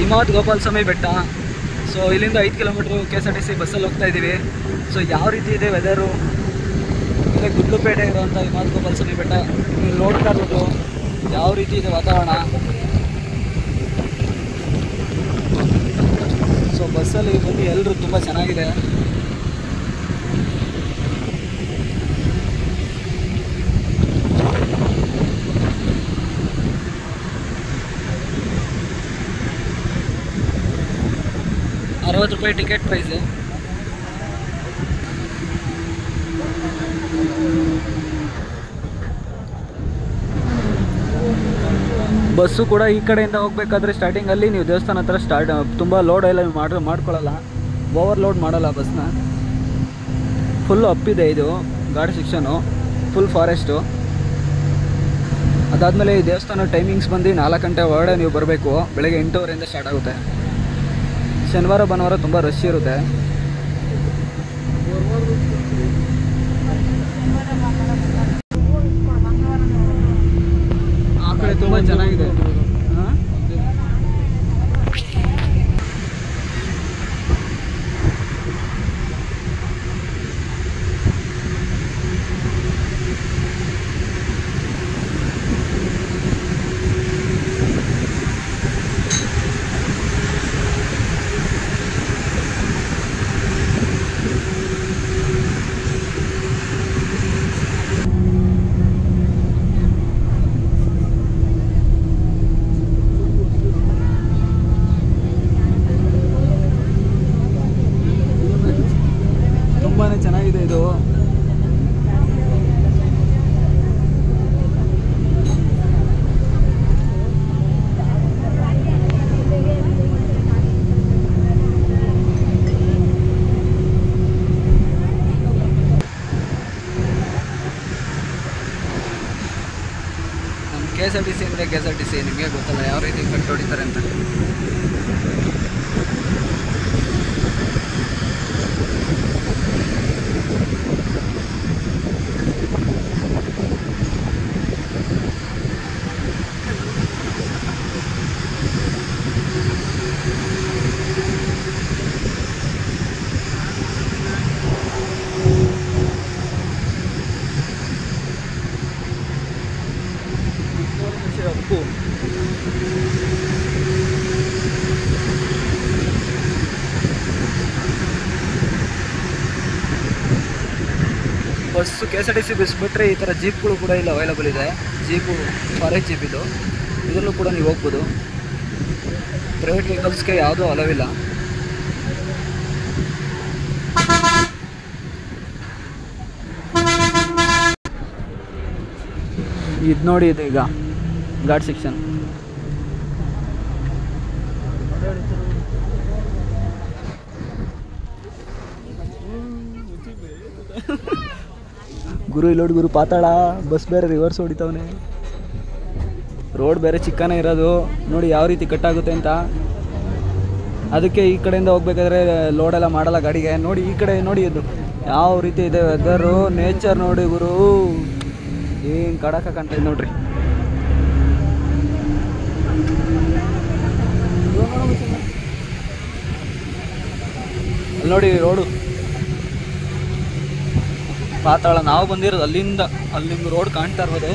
ಹಿಮವದ್ ಗೋಪಾಲ ಸ್ವಾಮಿ ಬೆಟ್ಟ. ಸೊ ಇಲ್ಲಿಂದ 5 kilometre KSRTC ಬಸ್ಸಲ್ಲಿ ಹೋಗ್ತಾ ಇದ್ದೀವಿ. ಸೊ ಯಾವ ರೀತಿ ಇದೆ ವೆದರು, ಇಲ್ಲೇ ಗುಡ್ಲುಪೇಟೆ ಇರುವಂಥ ಹಿಮವದ್ ಗೋಪಾಲ ಸ್ವಾಮಿ ಬೆಟ್ಟ ನೀವು ನೋಡ್ತಾ ಇರ್ಬೋದು ಯಾವ ರೀತಿ ಇದೆ ವಾತಾವರಣ. ಸೊ ಬಸ್ಸಲ್ಲಿ ಬಂದು ಎಲ್ಲರೂ ತುಂಬ ಚೆನ್ನಾಗಿದೆ. ₹60 ಟಿಕೆಟ್ ಪ್ರೈಸ್. ಬಸ್ಸು ಕೂಡ ಈ ಕಡೆಯಿಂದ ಹೋಗಬೇಕಾದ್ರೆ ಸ್ಟಾರ್ಟಿಂಗಲ್ಲಿ ನೀವು ದೇವಸ್ಥಾನ ಹತ್ರ ತುಂಬ ಲೋಡ್ ಎಲ್ಲ ಮಾಡ್ಕೊಳ್ಳಲ್ಲ, ಓವರ್ಲೋಡ್ ಮಾಡಲ್ಲ ಬಸ್ನ. ಫುಲ್ಲು ಅಪ್ಪಿದೆ ಇದು ಘಾಟ್ ಸೆಕ್ಷನು, ಫುಲ್ ಫಾರೆಸ್ಟು. ಅದಾದಮೇಲೆ ಈ ದೇವಸ್ಥಾನ ಟೈಮಿಂಗ್ಸ್ ಬಂದು 4 ಗಂಟೆ ಒಳಗಡೆ ನೀವು ಬರಬೇಕು. ಬೆಳಗ್ಗೆ 8:30 ಸ್ಟಾರ್ಟ್ ಆಗುತ್ತೆ. ಶನಿವಾರ ಭಾನುವಾರ ತುಂಬ ರಶ್ ಇರುತ್ತೆ. ಆ ಕಡೆ ತುಂಬ ಚೆನ್ನಾಗಿದೆ. ತುಂಬಾ ಚೆನ್ನಾಗಿದೆ ಇದು. ನಮ್ಮ KSRTC ಅಂದರೆ KSRTC ನಿಮಗೆ ಗೊತ್ತಲ್ಲ ಯಾವ ರೀತಿ ಕಟ್ಟು ಹೊಡಿತಾರೆ ಅಂತ. ಬಸ್ಸು KSRTC ಬಸ್ ಬಿಟ್ಟರೆ ಈ ಥರ ಜೀಪ್ಗಳು ಕೂಡ ಇಲ್ಲಿ ಅವೈಲಬಲ್ ಇದೆ. ಜೀಪು ಫಾರೆಸ್ಟ್ ಜೀಪ್ ಇದರಲ್ಲೂ ಕೂಡ ನೀವು ಹೋಗ್ಬೋದು. ಪ್ರೈವೇಟ್ ವೆಹಿಕಲ್ಸ್ಗೆ ಯಾವುದೂ ಅಲವಿಲ್ಲ. ಇದು ನೋಡಿ, ಇದು ಈಗ ಘಾಟ್ ಸೆಕ್ಷನ್. ಗುರು ಇಲ್ಲೋಡಿ ಗುರು, ಪಾತಾಳ ಬಸ್ ಬೇರೆ ರಿವರ್ಸ್ ಹೊಡಿತವನೆ. ರೋಡ್ ಬೇರೆ ಚಿಕ್ಕನೇ ಇರೋದು ನೋಡಿ ಯಾವ ರೀತಿ ಕಟ್ಟಾಗುತ್ತೆ ಅಂತ. ಅದಕ್ಕೆ ಈ ಕಡೆಯಿಂದ ಹೋಗ್ಬೇಕಾದ್ರೆ ಲೋಡೆಲ್ಲ ಮಾಡಲ್ಲ ಗಾಡಿಗೆ. ನೋಡಿ ಈ ಕಡೆ ನೋಡಿ, ಇದು ಯಾವ ರೀತಿ ಇದೆ ವೆದರು, ನೇಚರ್ ನೋಡಿ ಗುರು, ಏನು ಕಡಕ ಕಾಣ್ತಾ ಇದೆ ನೋಡ್ರಿ. ಅಲ್ಲಿ ನೋಡಿ ರೋಡು ಪಾತಾಳ. ನಾವು ಬಂದಿರೋದು ಅಲ್ಲಿಂದ, ಅಲ್ಲಿ ನಿಮ್ಗೆ ರೋಡ್ ಕಾಣ್ತಾ ಇರ್ಬೋದು.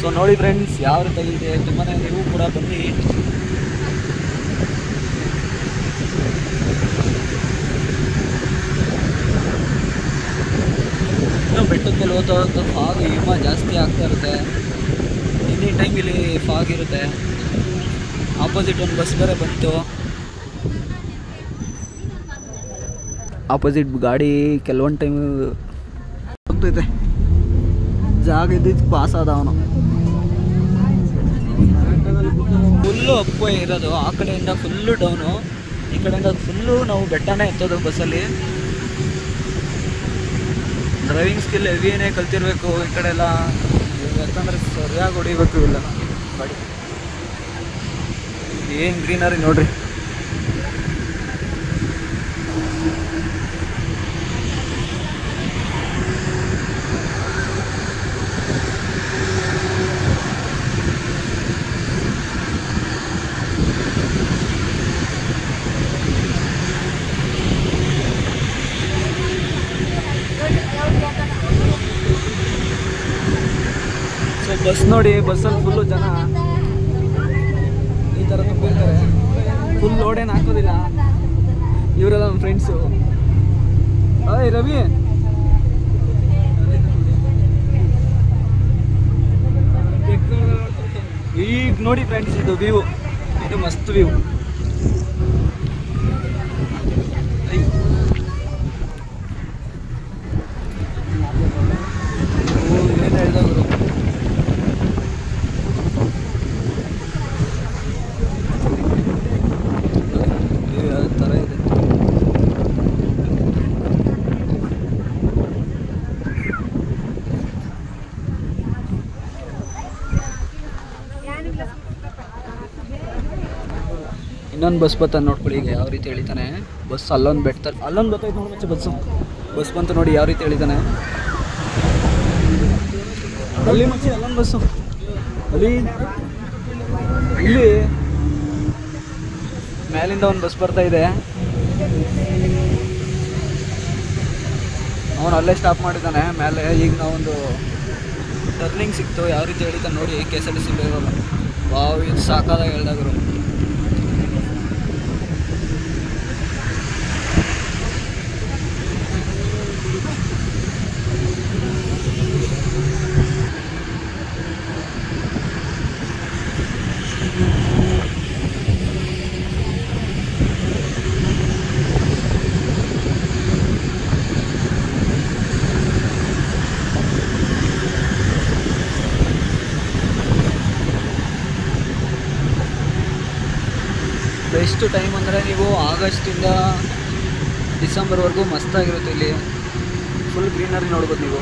ಸೊ ನೋಡಿ ಫ್ರೆಂಡ್ಸ್ ಯಾವ ರೀತಿ ಇದೆ, ತುಂಬಾ ನೀವು ಕೂಡ ಬನ್ನಿ. ಬೆಟ್ಟದ ಮೇಲೆ ಹೋಗ್ತಾ ಫಾಗ್ ಹಿಮ ಜಾಸ್ತಿ ಆಗ್ತಾ ಇರುತ್ತೆ. ಎನಿ ಟೈಮ್ ಇಲ್ಲಿ ಫಾಗ್ ಇರುತ್ತೆ. ಆಪೋಸಿಟ್ ಒಂದು ಬಸ್ ಬೇರೆ ಬಂತು. ಆಪೋಸಿಟ್ ಗಾಡಿ ಕೆಲವೊಂದು ಟೈಮ್ ಹೋಗ್ತೈತೆ. ಜಾಗ ಇದ್ದಿದ್ದು ಪಾಸ್ ಆದ ಅವನು. ಫುಲ್ಲು ಅಪ್ಪು ಇರೋದು, ಆ ಕಡೆಯಿಂದ ಫುಲ್ಲು ಡೌನು, ಈ ಕಡೆಯಿಂದ ಫುಲ್ಲು ನಾವು ಬೆಟ್ಟನೇ ಎತ್ತೋದು ಬಸ್ಸಲ್ಲಿ. ಡ್ರೈವಿಂಗ್ ಸ್ಕಿಲ್ ಹೆವಿಯೇ ಕಲ್ತಿರ್ಬೇಕು ಈ ಕಡೆ ಎಲ್ಲ, ಯಾಕಂದರೆ ಸರಿಯಾಗಿ ಹೊಡಿಬೇಕು ಇಲ್ಲ ಗಾಡಿ. ಏನು ಗ್ರೀನರಿ ನೋಡ್ರಿ. ಬಸ್ ನೋಡಿ, ಬಸ್ಸಲ್ಲಿ ಫುಲ್ಲು ಜನ ಈ ಥರ ತುಂಬಿರ್ತಾರೆ. ಫುಲ್ ಲೋಡ್ ಏನು ಹಾಕೋದಿಲ್ಲ. ಇವರೆಲ್ಲ ನಮ್ಮ ಫ್ರೆಂಡ್ಸು. ಓಯ್ ರವಿ, ಈಗ ನೋಡಿ ಫ್ರೆಂಡ್ಸ್, ಇದು ವ್ಯೂ, ಇದು ಮಸ್ತ್ ವ್ಯೂ. ಏನು ಹೇಳಿದವರು ಯಾವ ಥರ ಇದೆ. ಇನ್ನೊಂದು ಬಸ್ ಬತ್ತ ನೋಡ್ಕೊಳ್ಳಿ, ಈಗ ಯಾವ ರೀತಿ ಎಳಿತಾನೆ ಬಸ್. ಅಲ್ಲೊಂದು ಬೆಟ್ತಾರೆ, ಅಲ್ಲೊಂದು ಬರ್ತೈತೆ ನೋಡಿ ಮಚ್ಚ ಬಸ್ ಬಂತು ನೋಡಿ ಯಾವ ರೀತಿ ಎಳಿತಾನೆ. ಅಲ್ಲಿ ಮಚ್ಚಿ ಅಲ್ಲೊಂದು ಬಸ್ಸು, ಅಲ್ಲಿ ಇಲ್ಲಿ ಮೇಲಿಂದ ಒಂದು ಬಸ್ ಬರ್ತಾ ಇದೆ. ಅವನು ಅಲ್ಲೇ ಸ್ಟಾಪ್ ಮಾಡಿದ್ದಾನೆ ಮೇಲೆ. ಈಗ ನಾವೊಂದು ಟರ್ನಿಂಗ್ ಸಿಕ್ತು, ಯಾವ ರೀತಿ ಎಳಿತಾನೆ ನೋಡಿ. KSRTC ಇರೋಲ್ಲ. ವಾವ್, ಇದು ಸಾಕಾದಾಗ ಹೇಳ್ದಾಗರು. ಬೆಸ್ಟ್ ಟೈಮ್ ಅಂದರೆ ನೀವು ಆಗಸ್ಟಿಂದ ಡಿಸೆಂಬರ್ವರೆಗೂ ಮಸ್ತಾಗಿರುತ್ತೆ. ಇಲ್ಲಿ ಫುಲ್ ಗ್ರೀನರಿ ನೋಡ್ಬೋದು ನೀವು.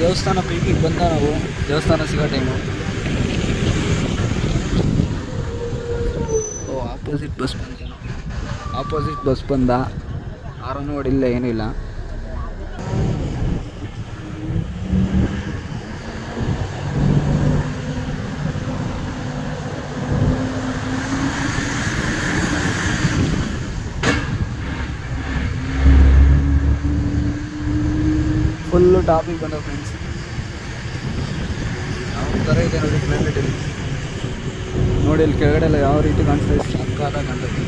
ದೇವಸ್ಥಾನ ಪೀಕಿಗೆ ಬಂದ ನಾವು, ದೇವಸ್ಥಾನ ಸಿಗೋ ಟೈಮು. ಆಪೋಸಿಟ್ ಬಸ್ ಬಂದ, ಆರನ್ನು ಹೊಡಿಲ್ಲ, ಏನೂ ಇಲ್ಲ. ಫುಲ್ಲು ಟಾಪಿಗೆ ಬಂದ ಫ್ರೆಂಡ್ಸ್. ಯಾವ ಥರ ಇದೆ ನೋಡಿ ಕ್ಲೈಮೇಟ್ ಇಲ್ಲಿ. ನೋಡಿ ಇಲ್ಲಿ ಕೆಳಗಡೆ ಎಲ್ಲ ಯಾವ ರೀತಿ ಕಾಣಿಸ್ತಾ ಇದೆ, ಸಕ್ಕತ್ತಾಗಿ ಕಾಣ್ತದೆ.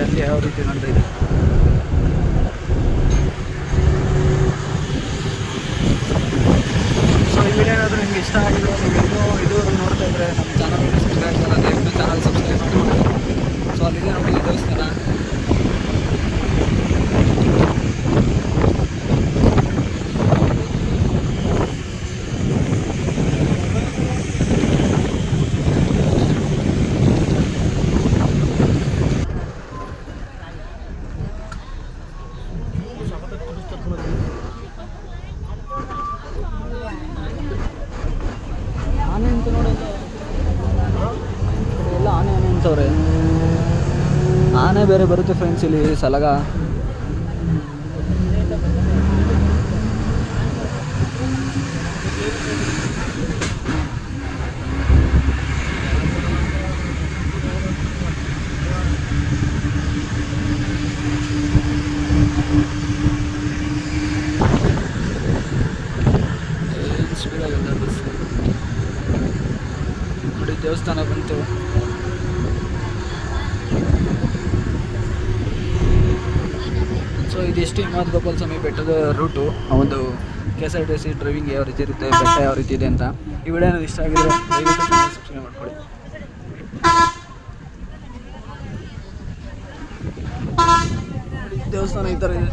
ಅಲ್ಲಿ ಯಾವ ರೀತಿ ಕಾಣ್ತಾ ಇದೆ. ಸೊ ಈ ವಿಡಿಯೋ ಏನಾದರೂ ನಿಮ್ಗೆ ಇಷ್ಟ ಆಗಿದ್ರೆ, ನೀವು ಇದುವರೆಗೂ ನೋಡ್ತಾ ಇದ್ದರೆ ನಮ್ಮ ಚಾನಲ್ಗೆ ಸಬ್ಸ್ಕ್ರೈಬ್ ಮಾಡೋದು, ದಯವಿಟ್ಟು ಚಾನಲ್ ಸಬ್ಸ್ಕ್ರೈಬ್ ಮಾಡಿ. ಸೊ ಅಲ್ಲಿದೆ ನೋಡಿ ದೇವಸ್ಥಾನ. ಆನೆ ಅಂತ ನೋಡೋದು ಎಲ್ಲ ಆನೆ ಅಂತವ್ರೆ. ಆನೆ ಬೇರೆ ಬರುತ್ತೆ ಫ್ರೆಂಡ್ಸ್ ಇಲ್ಲಿ ಸಲಗ. ನೋಡಿ ದೇವಸ್ಥಾನ ಬಂತು. ಸೊ ಇದಿಷ್ಟು ಹಿಮವದ್ ಗೋಪಾಲ ಸ್ವಾಮಿ ಬೆಟ್ಟದ ರೂಟು. ಒಂದು KSRTC ಡ್ರೈವಿಂಗ್ ಯಾವ ರೀತಿ ಇರುತ್ತೆ, ಬೆಟ್ಟ ಯಾವ ರೀತಿ ಇದೆ ಅಂತ. ಈ ವಿಡಿಯೋ ಇಷ್ಟ ಆಗಿದ್ರೆ ದಯವಿಟ್ಟು ಸಬ್ಸ್ಕ್ರೈಬ್ ಮಾಡ್ಕೊಳ್ಳಿ. ದೇವಸ್ಥಾನ ಈ ಥರ ಇದೆ.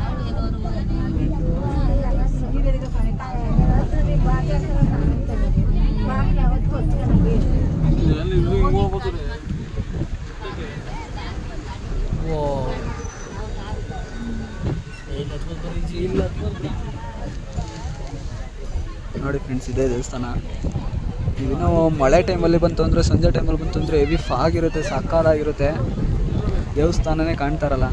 ನೋಡಿ ಫ್ರೆಂಡ್ಸ್, ಇದೇ ದೇವಸ್ಥಾನ. ಇನ್ನೂ ಮಳೆ ಟೈಮಲ್ಲಿ ಬಂತು ಅಂದರೆ, ಸಂಜೆ ಟೈಮಲ್ಲಿ ಬಂತು ಅಂದರೆ ಹೆವಿ ಫಾಗ್ ಇರುತ್ತೆ, ಸಕ್ಕತ್ತಾಗಿರುತ್ತೆ. ದೇವಸ್ಥಾನನೇ ಕಾಣ್ತಾರಲ್ಲ.